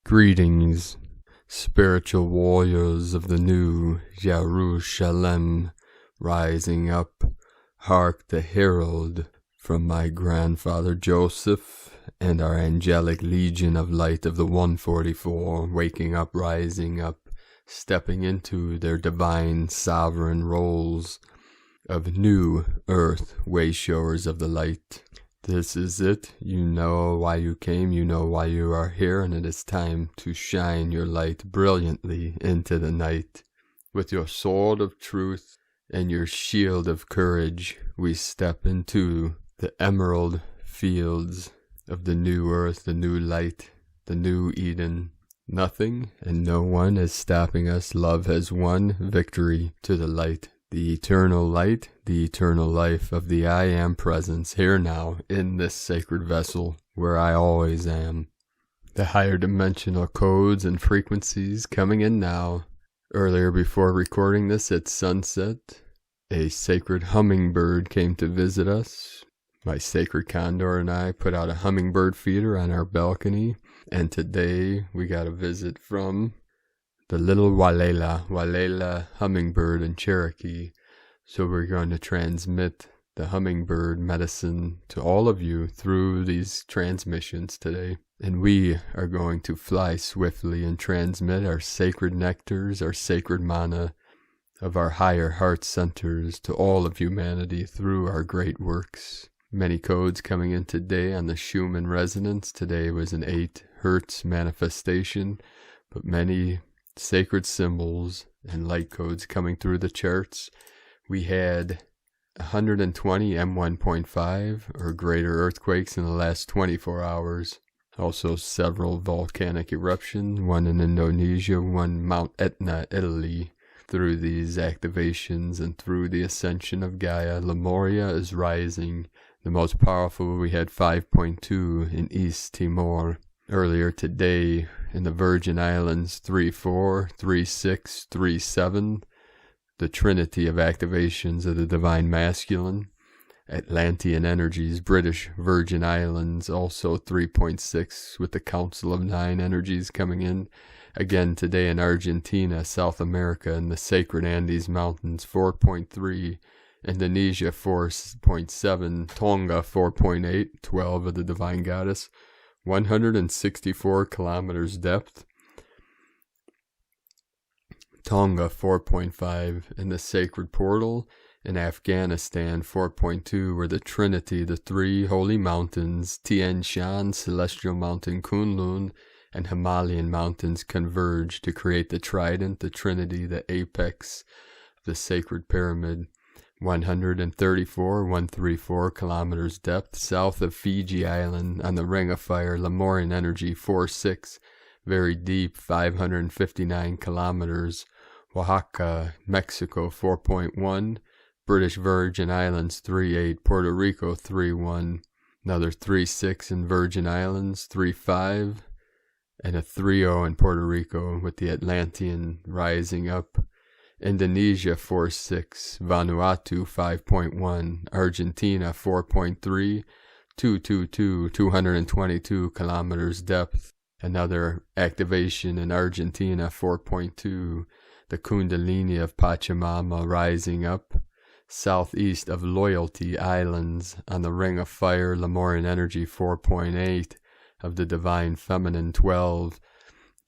Greetings, spiritual warriors of the new Jerusalem, rising up. Hark the herald from my grandfather Joseph and our angelic legion of light of the 144, waking up, rising up, stepping into their divine sovereign roles of new earth wayshowers of the light. This is it. You know why you came, you know why you are here, and it is time to shine your light brilliantly into the night. With your sword of truth and your shield of courage, we step into the emerald fields of the new earth, the new light, the new Eden. Nothing and no one is stopping us. Love has won victory to the light. The eternal light, the eternal life of the I Am presence here now in this sacred vessel where I always am. The higher dimensional codes and frequencies coming in now. Earlier before recording this at sunset, a sacred hummingbird came to visit us. My sacred condor and I put out a hummingbird feeder on our balcony, and today we got a visit from the little Walela hummingbird in Cherokee. So we're going to transmit the hummingbird medicine to all of you through these transmissions today. And we are going to fly swiftly and transmit our sacred nectars, our sacred mana of our higher heart centers to all of humanity through our great works. Many codes coming in today on the Schumann resonance. Today was an 8 Hertz manifestation, but many sacred symbols and light codes coming through the charts. We had 120 M1.5 or greater earthquakes in the last 24 hours. Also several volcanic eruptions, one in Indonesia, one Mount Etna, Italy. Through these activations and through the ascension of Gaia, Lemuria is rising. The most powerful, we had 5.2 in East Timor. Earlier today in the Virgin Islands, 3.4, 3.6, 3.7, the trinity of activations of the divine masculine. Atlantean energies, British Virgin Islands, also 3.6 with the Council of 9 energies coming in. Again today in Argentina, South America, in the sacred Andes Mountains, 4.3, Indonesia 4.7, Tonga 4.8, 12 of the divine goddess. 164 kilometers depth. Tonga 4.5 in the sacred portal. In Afghanistan 4.2 where the trinity, the 3 holy mountains, Tian Shan, celestial mountain Kunlun, and Himalayan mountains converge to create the trident, the trinity, the apex of the sacred pyramid. 134 kilometers depth, south of Fiji Island on the Ring of Fire, Lemurian energy 4.6, very deep, 559 kilometers. Oaxaca, Mexico 4.1, British Virgin Islands 3.8, Puerto Rico 3.1, another 3.6 in Virgin Islands, 3.5, and a 3.0 in Puerto Rico with the Atlantean rising up. Indonesia 4.6, Vanuatu 5.1, Argentina 4.3, 222 kilometers depth. Another activation in Argentina 4.2, the Kundalini of Pachamama rising up. Southeast of Loyalty Islands on the Ring of Fire, Lemurian energy 4.8 of the Divine Feminine 12.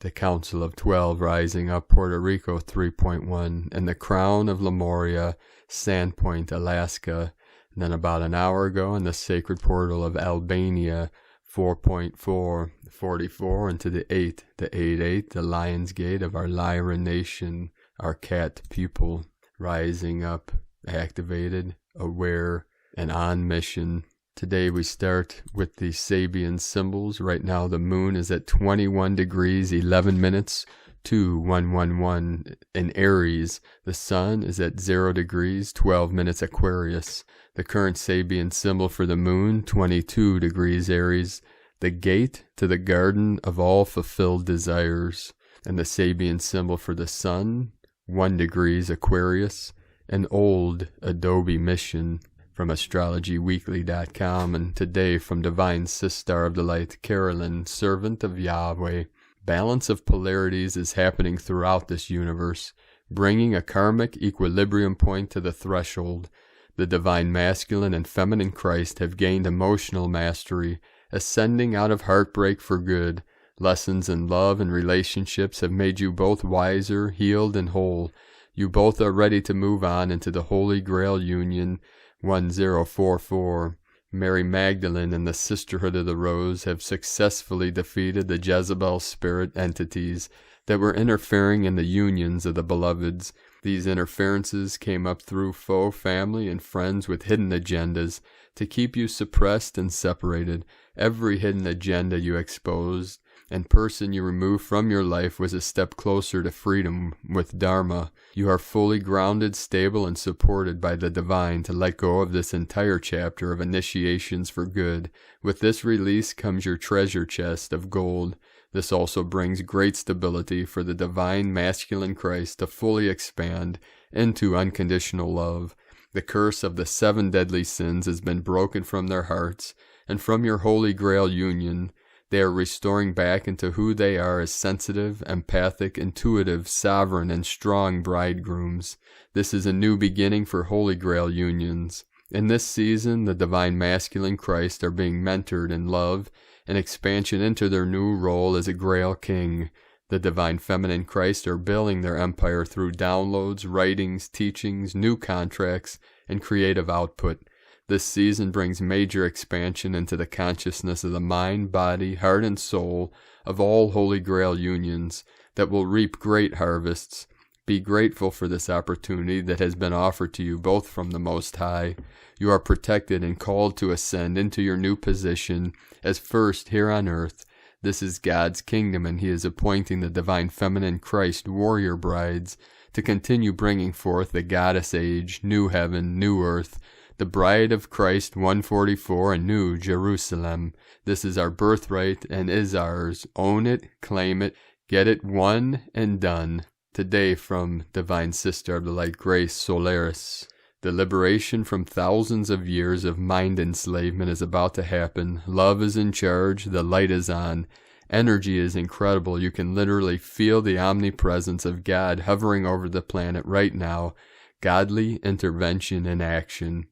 The Council of 12 rising up, Puerto Rico 3.1, and the Crown of Lemuria, Sandpoint, Alaska. And then about an hour ago in the Sacred Portal of Albania, 4.4, 44 into the 8, the 8.8, the Lion's Gate of our Lyra nation, our cat people, rising up, activated, aware, and on mission. Today we start with the Sabian symbols. Right now the moon is at 21 degrees, 11 minutes to 111 in Aries. The sun is at 0 degrees, 12 minutes Aquarius. The current Sabian symbol for the moon, 22 degrees Aries. The gate to the garden of all fulfilled desires. And the Sabian symbol for the sun, 1 degrees Aquarius. An old Adobe mission. From astrologyweekly.com, and today from Divine Sister of the Light, Carolyn, servant of Yahweh, Balance of polarities is happening throughout this universe, bringing a karmic equilibrium point to the threshold. The divine masculine and feminine Christ have gained emotional mastery, ascending out of heartbreak for good. Lessons in love and relationships have made you both wiser, healed, and whole. You both are ready to move on into the Holy Grail Union 1044. Mary Magdalene and the Sisterhood of the Rose have successfully defeated the Jezebel spirit entities that were interfering in the unions of the beloveds. These interferences came up through faux family and friends with hidden agendas to keep you suppressed and separated. Every hidden agenda you exposed and person you removed from your life was a step closer to freedom with Dharma. You are fully grounded, stable, and supported by the divine to let go of this entire chapter of initiations for good. With this release comes your treasure chest of gold. This also brings great stability for the divine masculine Christ to fully expand into unconditional love. The curse of the 7 deadly sins has been broken from their hearts, and from your Holy Grail union, they are restoring back into who they are as sensitive, empathic, intuitive, sovereign, and strong bridegrooms. This is a new beginning for Holy Grail unions. In this season, the divine masculine Christ are being mentored in love and expansion into their new role as a Grail King. The divine feminine Christ are building their empire through downloads, writings, teachings, new contracts, and creative output. This season brings major expansion into the consciousness of the mind, body, heart, and soul of all Holy Grail unions that will reap great harvests. Be grateful for this opportunity that has been offered to you both from the Most High. You are protected and called to ascend into your new position as first here on earth. This is God's kingdom, and He is appointing the divine feminine Christ warrior brides to continue bringing forth the goddess age, new heaven, new earth, the bride of Christ 144 and New Jerusalem. This is our birthright and is ours. Own it, claim it, get it won and done. Today from Divine Sister of the Light, Grace Solaris. The liberation from thousands of years of mind enslavement is about to happen. Love is in charge. The light is on. Energy is incredible. You can literally feel the omnipresence of God hovering over the planet right now. Godly intervention in action.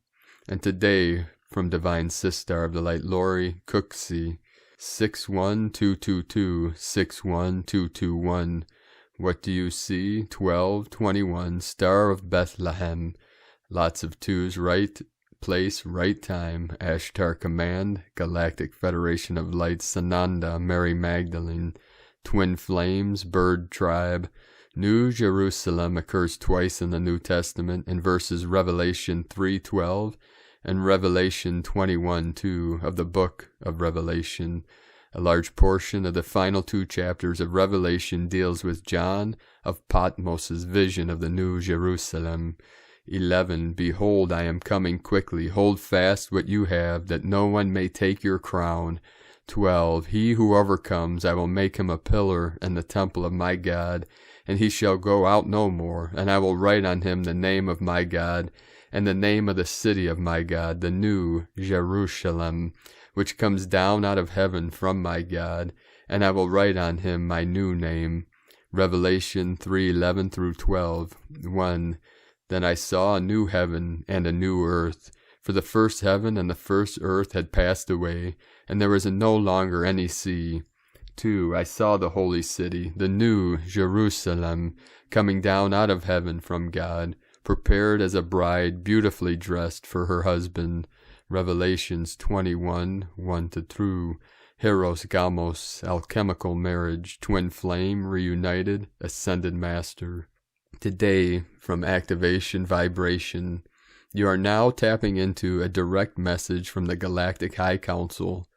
And today, from Divine Sister of the Light, Lori Cooksey, 61222, 61221. What do you see? 1221, Star of Bethlehem. Lots of 2s, right place, right time. Ashtar Command, Galactic Federation of Light, Sananda, Mary Magdalene. Twin Flames, Bird Tribe. New Jerusalem occurs twice in the New Testament in verses Revelation 3:12 and Revelation 21:2 of the book of Revelation. A large portion of the final 2 chapters of Revelation deals with John of Patmos's vision of the New Jerusalem. 11. Behold, I am coming quickly. Hold fast what you have, that no one may take your crown. 12. He who overcomes, I will make him a pillar in the temple of my God, and he shall go out no more. And I will write on him the name of my God, and the name of the city of my God, the New Jerusalem, which comes down out of heaven from my God, and I will write on him my new name. Revelation 3:11 through 12. 1. Then I saw a new heaven and a new earth, for the first heaven and the first earth had passed away, and there was no longer any sea. 2. I saw the holy city, the New Jerusalem, coming down out of heaven from God, prepared as a bride beautifully dressed for her husband. Revelations 21, 1-2. Heros Gamos, alchemical marriage, twin flame, reunited, ascended master. Today, from Activation Vibration, you are now tapping into a direct message from the Galactic High Council.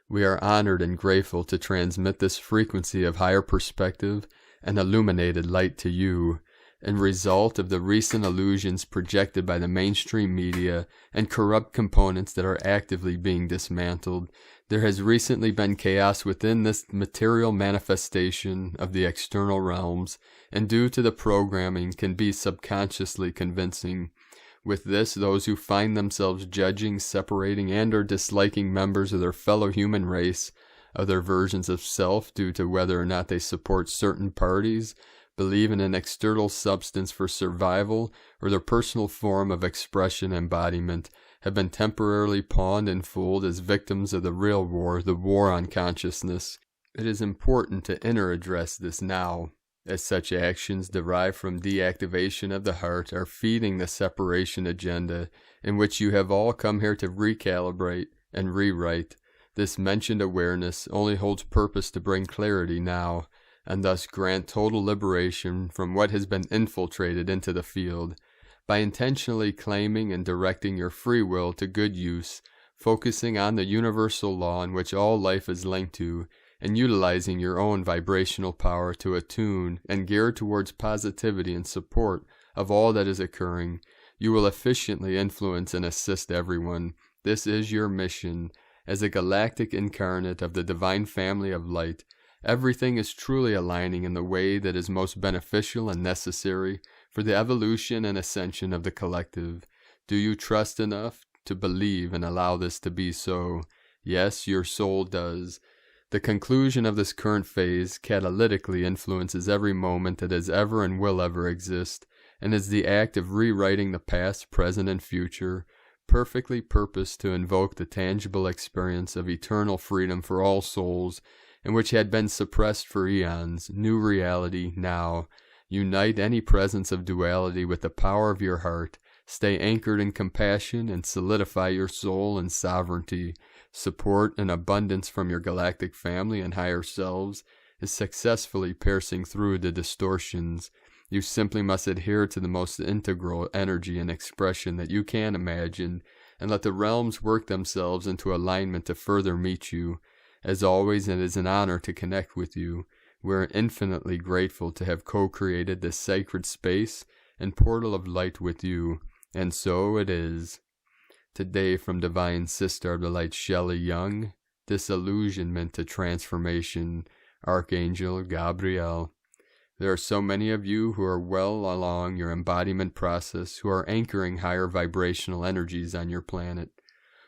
We are honored and grateful to transmit this frequency of higher perspective and illuminated light to you, in result of the recent illusions projected by the mainstream media and corrupt components that are actively being dismantled. There has recently been chaos within this material manifestation of the external realms, and due to the programming can be subconsciously convincing. With this, those who find themselves judging, separating, and or disliking members of their fellow human race other versions of self due to whether or not they support certain parties, believe in an external substance for survival, or their personal form of expression and embodiment, have been temporarily pawned and fooled as victims of the real war, the war on consciousness. It is important to address this now, as such actions derived from deactivation of the heart are feeding the separation agenda in which you have all come here to recalibrate and rewrite. This mentioned awareness only holds purpose to bring clarity now, and thus grant total liberation from what has been infiltrated into the field. By intentionally claiming and directing your free will to good use, focusing on the universal law in which all life is linked to, and utilizing your own vibrational power to attune and gear towards positivity and support of all that is occurring, you will efficiently influence and assist everyone. This is your mission. As a galactic incarnate of the divine family of light, everything is truly aligning in the way that is most beneficial and necessary for the evolution and ascension of the collective. Do you trust enough to believe and allow this to be so? Yes, your soul does. The conclusion of this current phase catalytically influences every moment that has ever and will ever exist, and is the act of rewriting the past, present, and future, perfectly purposed to invoke the tangible experience of eternal freedom for all souls, and which had been suppressed for eons. New reality now. Unite any presence of duality with the power of your heart. Stay anchored in compassion and solidify your soul in sovereignty. Support and abundance from your galactic family and higher selves is successfully piercing through the distortions. You simply must adhere to the most integral energy and expression that you can imagine, and let the realms work themselves into alignment to further meet you. As always, it is an honor to connect with you. We are infinitely grateful to have co-created this sacred space and portal of light with you, and so it is. Today, from Divine Sister of the Light Shelley Young, Disillusionment to Transformation, Archangel Gabriel. There are so many of you who are well along your embodiment process, who are anchoring higher vibrational energies on your planet.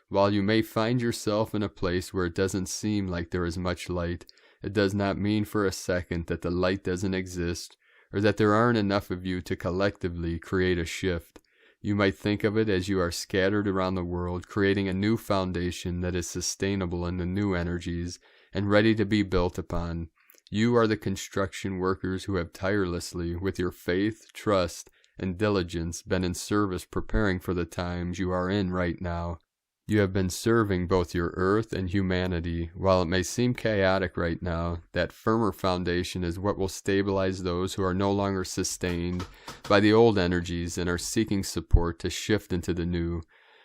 While you may find yourself in a place where it doesn't seem like there is much light, it does not mean for a second that the light doesn't exist, or that there aren't enough of you to collectively create a shift. You might think of it as you are scattered around the world, creating a new foundation that is sustainable in the new energies and ready to be built upon. You are the construction workers who have tirelessly, with your faith, trust, and diligence, been in service preparing for the times you are in right now. You have been serving both your earth and humanity. While it may seem chaotic right now, that firmer foundation is what will stabilize those who are no longer sustained by the old energies and are seeking support to shift into the new.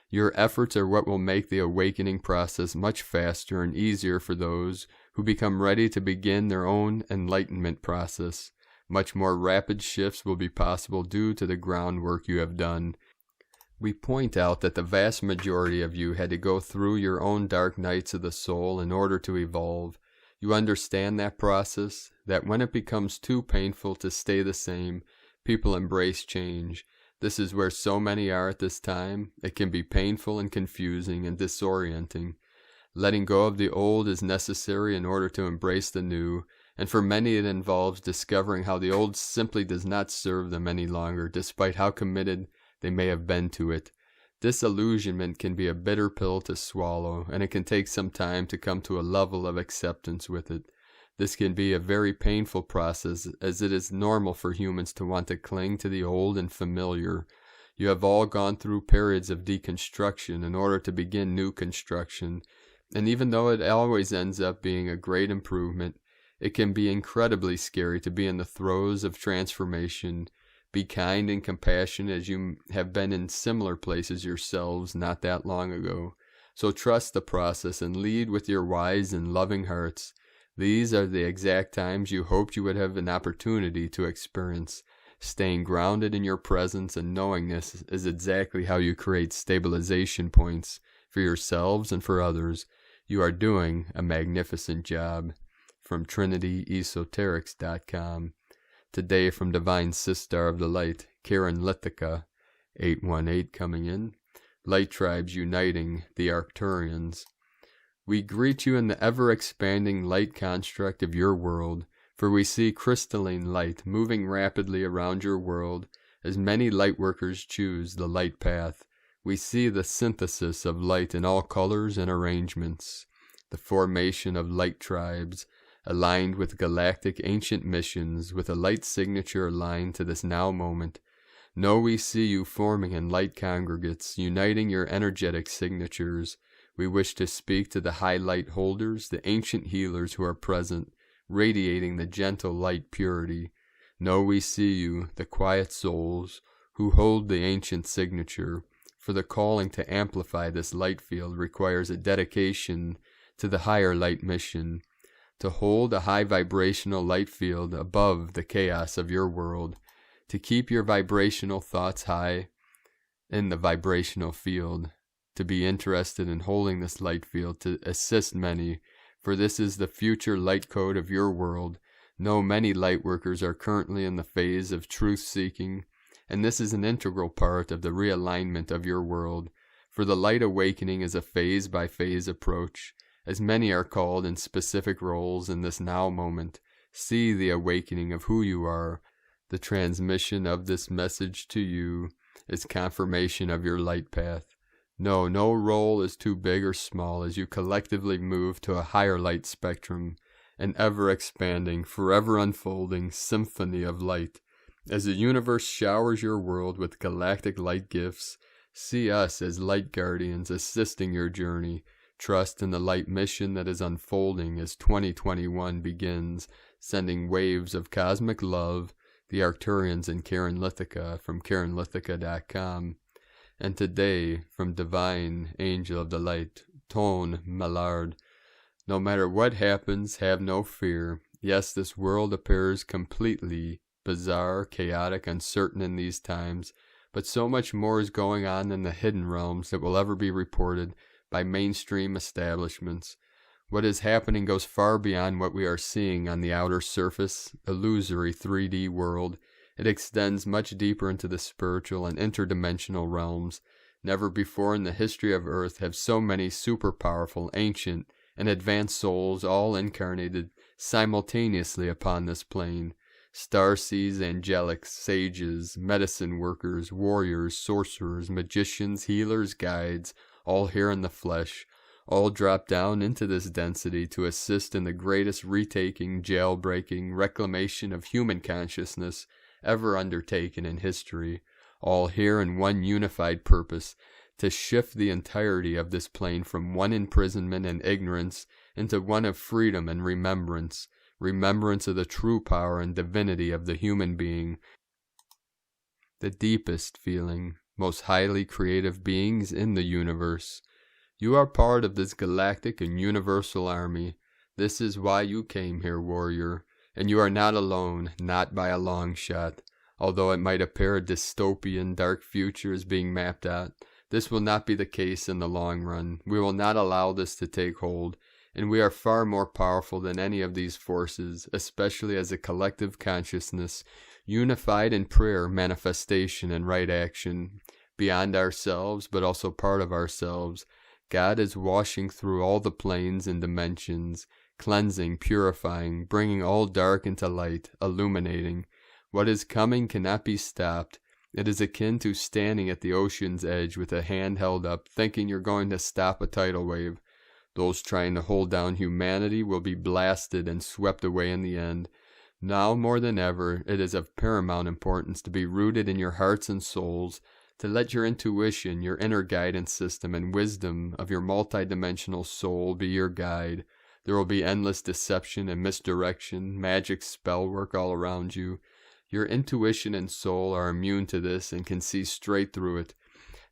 Your efforts are what will make the awakening process much faster and easier for those who become ready to begin their own enlightenment process. Much more rapid shifts will be possible due to the groundwork you have done. We point out that the vast majority of you had to go through your own dark nights of the soul in order to evolve. You understand that process, that when it becomes too painful to stay the same, people embrace change. This is where so many are at this time. It can be painful and confusing and disorienting. Letting go of the old is necessary in order to embrace the new, and for many it involves discovering how the old simply does not serve them any longer, despite how committed they may have been to it. Disillusionment can be a bitter pill to swallow, and it can take some time to come to a level of acceptance with it. This can be a very painful process, as it is normal for humans to want to cling to the old and familiar. You have all gone through periods of deconstruction in order to begin new construction, and even though it always ends up being a great improvement, it can be incredibly scary to be in the throes of transformation. Be kind and compassionate, as you have been in similar places yourselves not that long ago. So trust the process and lead with your wise and loving hearts. These are the exact times you hoped you would have an opportunity to experience. Staying grounded in your presence and knowingness is exactly how you create stabilization points for yourselves and for others. You are doing a magnificent job. From TrinityEsoterics.com. Today, from Divine Sister of the Light, Karen Lithica, 818 coming in. Light Tribes Uniting the Arcturians. We greet you in the ever-expanding light construct of your world, for we see crystalline light moving rapidly around your world as many lightworkers choose the light path. We see the synthesis of light in all colors and arrangements, the formation of light tribes, aligned with galactic ancient missions, with a light signature aligned to this now moment. No, we see you forming in light congregates, uniting your energetic signatures. We wish to speak to the high light holders, the ancient healers who are present, radiating the gentle light purity. No, we see you, the quiet souls, who hold the ancient signature, for the calling to amplify this light field requires a dedication to the higher light mission, to hold a high vibrational light field above the chaos of your world, to keep your vibrational thoughts high in the vibrational field, to be interested in holding this light field, to assist many, for this is the future light code of your world. No, many light workers are currently in the phase of truth-seeking, and this is an integral part of the realignment of your world, for the light awakening is a phase-by-phase approach, as many are called in specific roles in this now moment. See the awakening of who you are. The transmission of this message to you is confirmation of your light path. No, no role is too big or small as you collectively move to a higher light spectrum, an ever-expanding, forever unfolding symphony of light. As the universe showers your world with galactic light gifts, see us as light guardians assisting your journey. Trust in the light mission that is unfolding as 2021 begins, sending waves of cosmic love. The Arcturians in Karen Lithica from KarenLithica.com. And today, from Divine Angel of the Light, Tone Mallard. No matter what happens, have no fear. Yes, this world appears completely bizarre, chaotic, uncertain in these times, but so much more is going on in the hidden realms that will ever be reported by mainstream establishments. What is happening goes far beyond what we are seeing on the outer surface, illusory 3D world. It extends much deeper into the spiritual and interdimensional realms. Never before in the history of Earth have so many super-powerful, ancient, and advanced souls all incarnated simultaneously upon this plane. Starseeds, angelics, sages, medicine workers, warriors, sorcerers, magicians, healers, guides, all here in the flesh, all drop down into this density to assist in the greatest retaking, jailbreaking, reclamation of human consciousness ever undertaken in history, all here in one unified purpose, to shift the entirety of this plane from one imprisonment and ignorance into one of freedom and remembrance, remembrance of the true power and divinity of the human being, the deepest feeling, most highly creative beings in the universe. You are part of this galactic and universal army. This is why you came here, warrior, and you are not alone, not by a long shot. Although it might appear a dystopian, dark future is being mapped out, this will not be the case in the long run. We will not allow this to take hold, and we are far more powerful than any of these forces, especially as a collective consciousness, unified in prayer, manifestation, and right action, beyond ourselves, but also part of ourselves. God is washing through all the planes and dimensions, cleansing, purifying, bringing all dark into light, illuminating. What is coming cannot be stopped. It is akin to standing at the ocean's edge with a hand held up, thinking you're going to stop a tidal wave. Those trying to hold down humanity will be blasted and swept away in the end. Now more than ever, it is of paramount importance to be rooted in your hearts and souls, to let your intuition, your inner guidance system, and wisdom of your multidimensional soul be your guide. There will be endless deception and misdirection, magic spell work all around you. Your intuition and soul are immune to this and can see straight through it.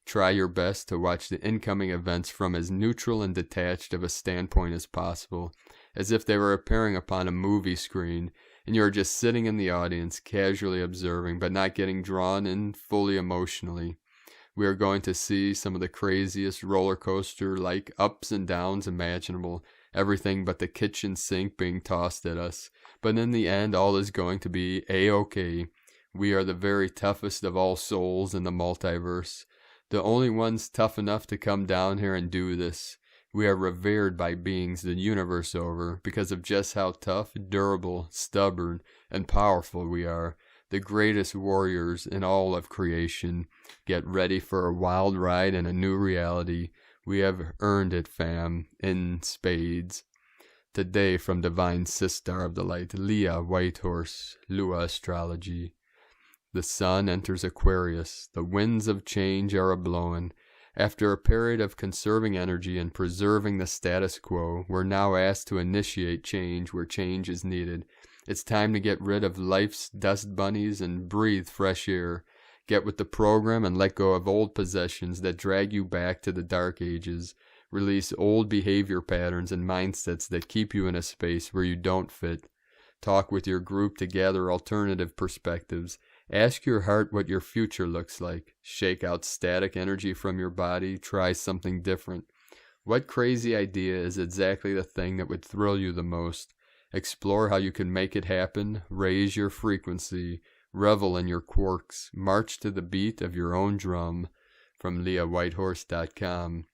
Try your best to watch the incoming events from as neutral and detached of a standpoint as possible, as if they were appearing upon a movie screen, and you are just sitting in the audience, casually observing, but not getting drawn in fully emotionally. We are going to see some of the craziest roller coaster-like ups and downs imaginable, everything but the kitchen sink being tossed at us. But in the end, all is going to be A-OK. We are the very toughest of all souls in the multiverse. The only ones tough enough to come down here and do this. We are revered by beings the universe over because of just how tough, durable, stubborn, and powerful we are. The greatest warriors in all of creation. Get ready for a wild ride in a new reality. We have earned it, fam, in spades. Today from Divine Sister of the Light, Leah Whitehorse, Lua Astrology. The sun enters Aquarius. The winds of change are a-blowin'. After a period of conserving energy and preserving the status quo, we're now asked to initiate change where change is needed. It's time to get rid of life's dust bunnies and breathe fresh air. Get with the program and let go of old possessions that drag you back to the dark ages. Release old behavior patterns and mindsets that keep you in a space where you don't fit. Talk with your group to gather alternative perspectives. Ask your heart what your future looks like. Shake out static energy from your body. Try something different. What crazy idea is exactly the thing that would thrill you the most? Explore how you can make it happen. Raise your frequency. Revel in your quirks. March to the beat of your own drum. From LeahWhitehorse.com.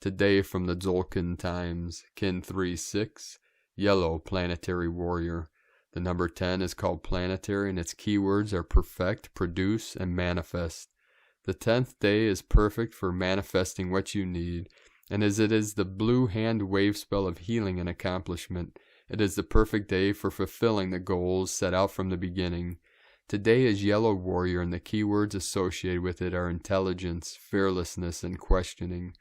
Today from the Tzolk'in Times. Kin 3-6. Yellow Planetary Warrior. The number 10 is called planetary, and its keywords are perfect, produce, and manifest. The 10th day is perfect for manifesting what you need, and as it is the blue hand wave spell of healing and accomplishment, it is the perfect day for fulfilling the goals set out from the beginning. Today is Yellow Warrior, and the keywords associated with it are intelligence, fearlessness, and questioning.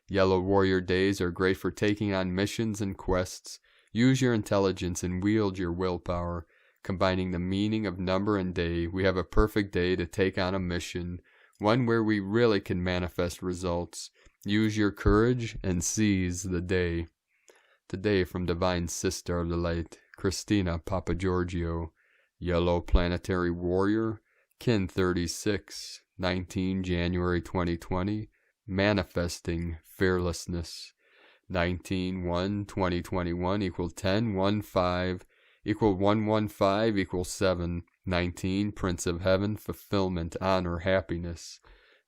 Yellow Warrior days are great for taking on missions and quests. Use your intelligence and wield your willpower. Combining the meaning of number and day, we have a perfect day to take on a mission, one where we really can manifest results. Use your courage and seize the day. Today from Divine Sister of the Light, Christina Papagiorgio, Yellow Planetary Warrior, Kin 36, 19 January 2020, Manifesting Fearlessness. 19-1-2021 equal 10-1-5 equal 1-1-5 equal 7. 19 Prince of Heaven, fulfillment, honor, happiness.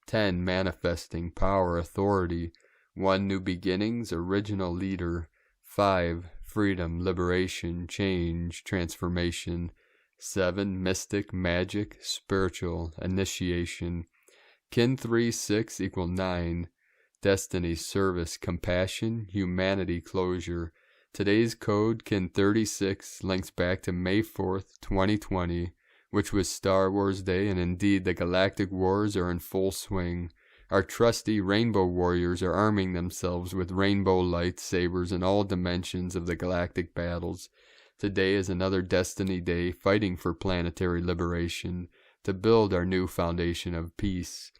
10 manifesting, power, authority. 1 new beginnings, original leader. 5 freedom, liberation, change, transformation. 7 mystic, magic, spiritual, initiation. Kin 3-6 equal 9. Destiny, service, compassion, humanity, closure. Today's code, Kin 36, links back to May 4th, 2020, which was Star Wars Day, and indeed the Galactic Wars are in full swing. Our trusty Rainbow Warriors are arming themselves with rainbow lightsabers in all dimensions of the galactic battles. Today is another Destiny Day, fighting for planetary liberation, to build our new foundation of peace.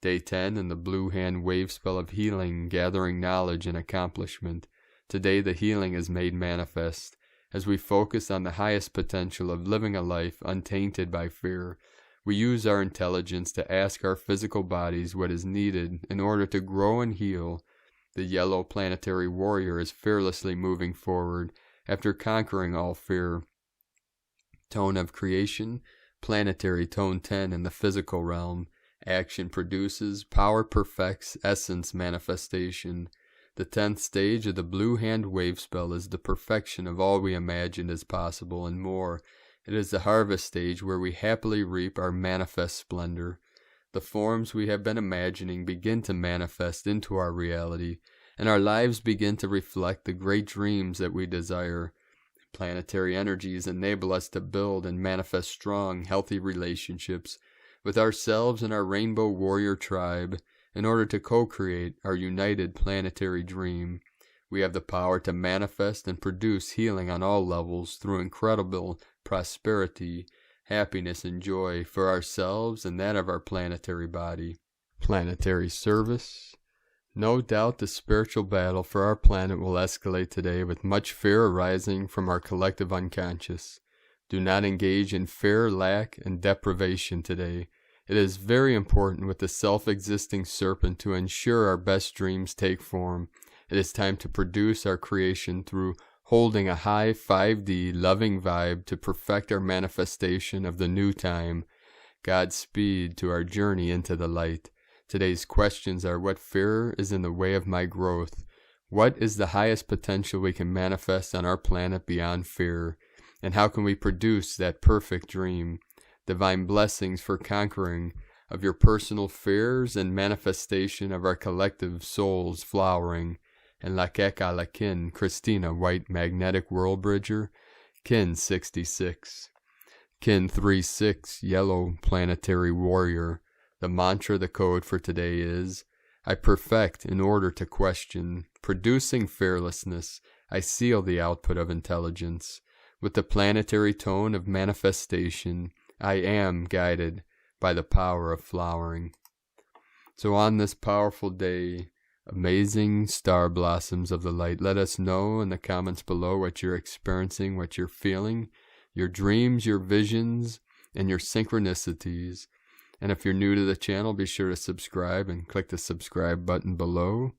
Day 10 in the blue hand wave spell of healing, gathering knowledge and accomplishment. Today the healing is made manifest, as we focus on the highest potential of living a life untainted by fear. We use our intelligence to ask our physical bodies what is needed in order to grow and heal. The Yellow Planetary Warrior is fearlessly moving forward after conquering all fear. Tone of creation, planetary tone 10 in the physical realm. Action produces, power perfects, essence manifestation. The 10th stage of the blue hand wave spell is the perfection of all we imagined as possible and more. It is the harvest stage where we happily reap our manifest splendor. The forms we have been imagining begin to manifest into our reality, and our lives begin to reflect the great dreams that we desire. Planetary energies enable us to build and manifest strong, healthy relationships with ourselves and our Rainbow Warrior tribe in order to co-create our united planetary dream. We have the power to manifest and produce healing on all levels through incredible prosperity, happiness, and joy for ourselves and that of our planetary body. Planetary service. No doubt the spiritual battle for our planet will escalate today with much fear arising from our collective unconscious. Do not engage in fear, lack, and deprivation today. It is very important with the self-existing serpent to ensure our best dreams take form. It is time to produce our creation through holding a high 5D loving vibe to perfect our manifestation of the new time. Godspeed to our journey into the light. Today's questions are: what fear is in the way of my growth? What is the highest potential we can manifest on our planet beyond fear? And how can we produce that perfect dream? Divine blessings for conquering of your personal fears and manifestation of our collective souls flowering. And Lakek Alakin, Christina White, Magnetic World Bridger, Kin 66. Kin 36, Yellow Planetary Warrior. The mantra, the code for today is, I perfect in order to question. Producing fearlessness, I seal the output of intelligence. With the planetary tone of manifestation, I am guided by the power of flowering. So on this powerful day, amazing star blossoms of the light, let us know in the comments below what you're experiencing, what you're feeling, your dreams, your visions, and your synchronicities. And if you're new to the channel, be sure to subscribe and click the subscribe button below.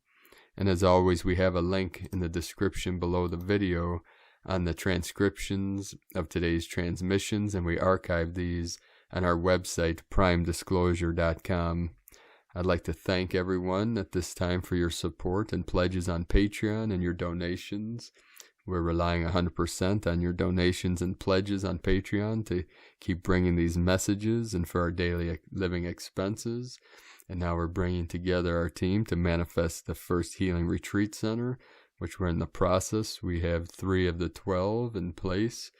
And as always, we have a link in the description below the video on the transcriptions of today's transmissions, and we archive these on our website, primedisclosure.com. I'd like to thank everyone at this time for your support and pledges on Patreon and your donations. We're relying 100% on your donations and pledges on Patreon to keep bringing these messages and for our daily living expenses. And now we're bringing together our team to manifest the first Healing Retreat Center, which we're in the process. We have 3 of the 12 in place,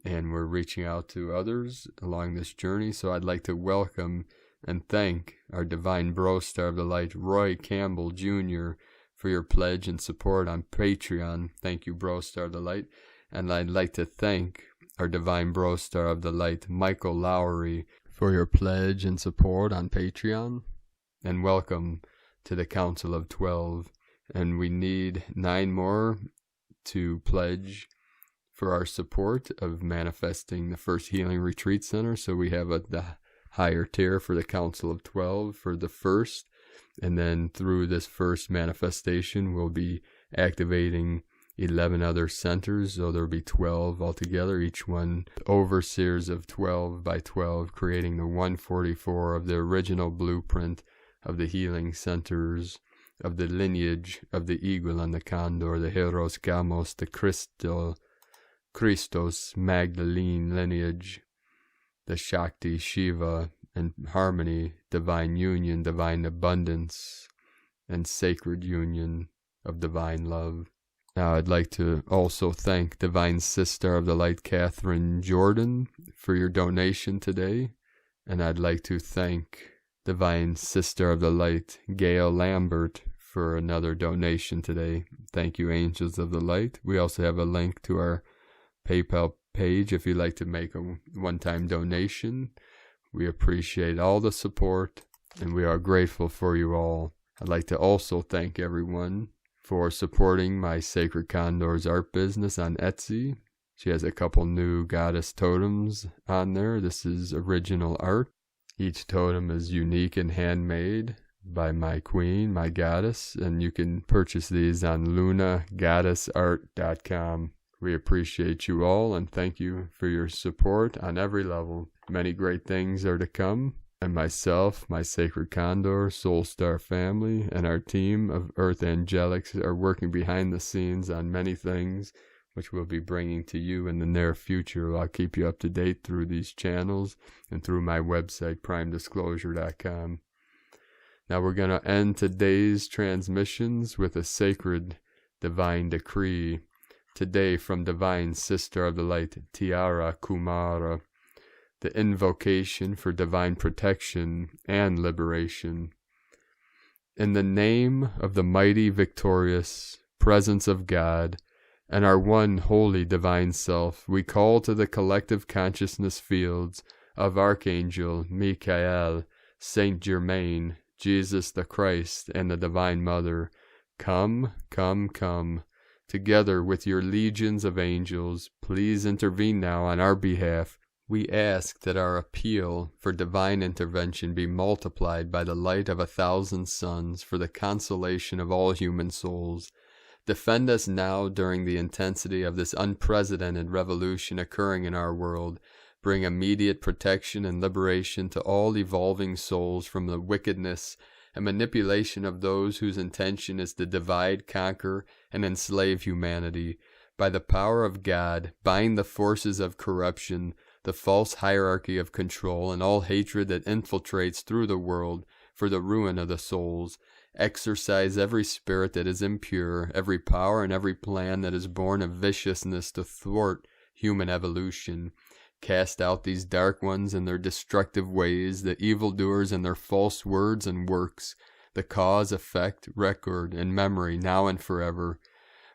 and we're reaching out to others along this journey. So I'd like to welcome and thank our Divine Bro Star of the Light, Roy Campbell Jr., for your pledge and support on Patreon. Thank you, Bro Star of the Light. And I'd like to thank our Divine Bro Star of the Light, Michael Lowry, for your pledge and support on Patreon. And welcome to the Council of 12. And we need 9 more to pledge for our support of manifesting the first Healing Retreat Center. So we have the higher tier for the Council of 12 for the first. And then through this first manifestation, we'll be activating 11 other centers. So there'll be 12 altogether, each one overseers of 12 by 12, creating the 144 of the original blueprint of the healing centers, of the lineage of the eagle and the condor, the Heros Gamos, the Christos Magdalene lineage, the Shakti, Shiva, and harmony, divine union, divine abundance, and sacred union of divine love. Now I'd like to also thank Divine Sister of the Light, Catherine Jordan, for your donation today. And I'd like to thank Divine Sister of the Light, Gail Lambert, for another donation today. Thank you, Angels of the Light. We also have a link to our PayPal page if you'd like to make a one-time donation. We appreciate all the support, and we are grateful for you all. I'd like to also thank everyone for supporting my Sacred Condors art business on Etsy. She has a couple new goddess totems on there. This is original art. Each totem is unique and handmade by my queen, my goddess, and you can purchase these on lunagoddessart.com. We appreciate you all and thank you for your support on every level. Many great things are to come, and myself, my Sacred Condor, Soul Star family, and our team of Earth Angelics are working behind the scenes on many things, which we'll be bringing to you in the near future. I'll keep you up to date through these channels and through my website, primedisclosure.com. Now we're going to end today's transmissions with a sacred divine decree. Today from Divine Sister of the Light, Tiara Kumara, the invocation for divine protection and liberation. In the name of the mighty, victorious presence of God and our one holy divine self, we call to the collective consciousness fields of Archangel Michael, Saint Germain, Jesus the Christ, and the Divine Mother. Come, come, come. Together with your legions of angels, please intervene now on our behalf. We ask that our appeal for divine intervention be multiplied by the light of 1,000 suns for the consolation of all human souls. Defend us now during the intensity of this unprecedented revolution occurring in our world. Bring immediate protection and liberation to all evolving souls from the wickedness and manipulation of those whose intention is to divide, conquer, and enslave humanity. By the power of God, bind the forces of corruption, the false hierarchy of control, and all hatred that infiltrates through the world for the ruin of the souls. Exorcise every spirit that is impure, every power and every plan that is born of viciousness to thwart human evolution. Cast out these dark ones and their destructive ways, the evildoers and their false words and works, the cause, effect, record, and memory, now and forever.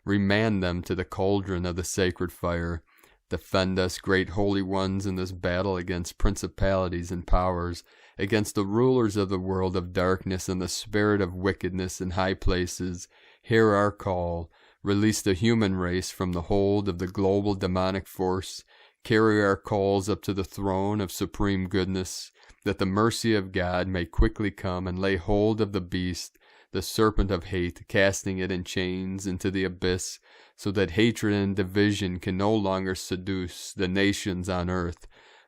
Remand them to the cauldron of the sacred fire. Defend us, great holy ones, in this battle against principalities and powers, against the rulers of the world of darkness and the spirit of wickedness in high places. Hear our call. Release the human race from the hold of the global demonic force. Carry our calls up to the throne of supreme goodness, that the mercy of God may quickly come and lay hold of the beast, the serpent of hate, casting it in chains into the abyss, so that hatred and division can no longer seduce the nations on earth.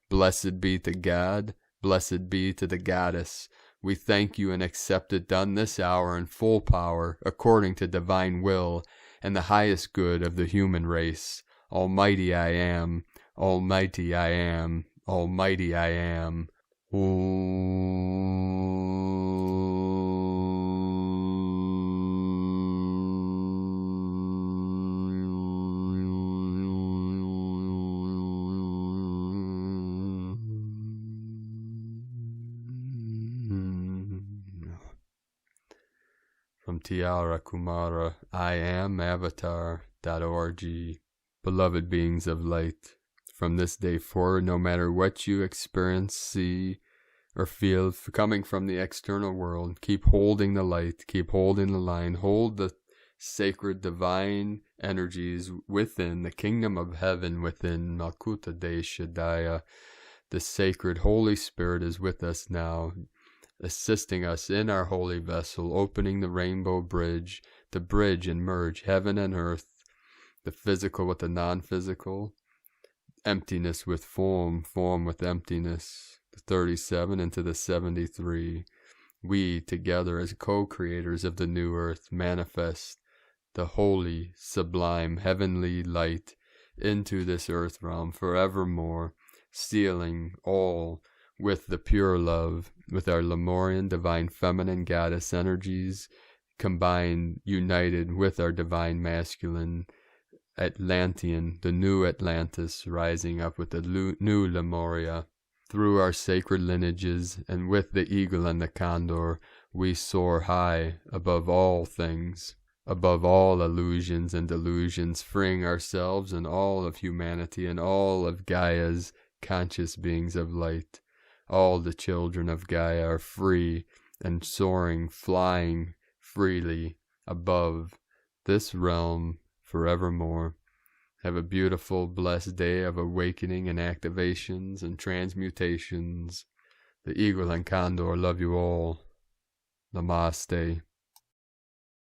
Blessed be to God, blessed be to the Goddess. We thank you and accept it done this hour in full power, according to divine will, and the highest good of the human race. Almighty I am, Almighty I am, Almighty I am. From Tiara Kumara, I am Avatar.org. Beloved beings of light, from this day forward, no matter what you experience, see, or feel coming from the external world, keep holding the light, keep holding the line, hold the sacred divine energies within, the kingdom of heaven within, Malkuta Desha Daya. The sacred Holy Spirit is with us now, assisting us in our holy vessel, opening the rainbow bridge, to bridge and merge heaven and earth, the physical with the non-physical, emptiness with form, form with emptiness, the 37 into the 73. We, together as co-creators of the new earth, manifest the holy, sublime, heavenly light into this earth realm forevermore, sealing all with the pure love, with our Lemurian divine feminine goddess energies, combined, united with our divine masculine Atlantean, the new Atlantis, rising up with the new Lemuria. Through our sacred lineages, and with the eagle and the condor, we soar high above all things, above all illusions and delusions, freeing ourselves and all of humanity and all of Gaia's conscious beings of light. All the children of Gaia are free and soaring, flying freely above this realm forevermore. Have a beautiful, blessed day of awakening and activations and transmutations. The eagle and condor love you all. Namaste.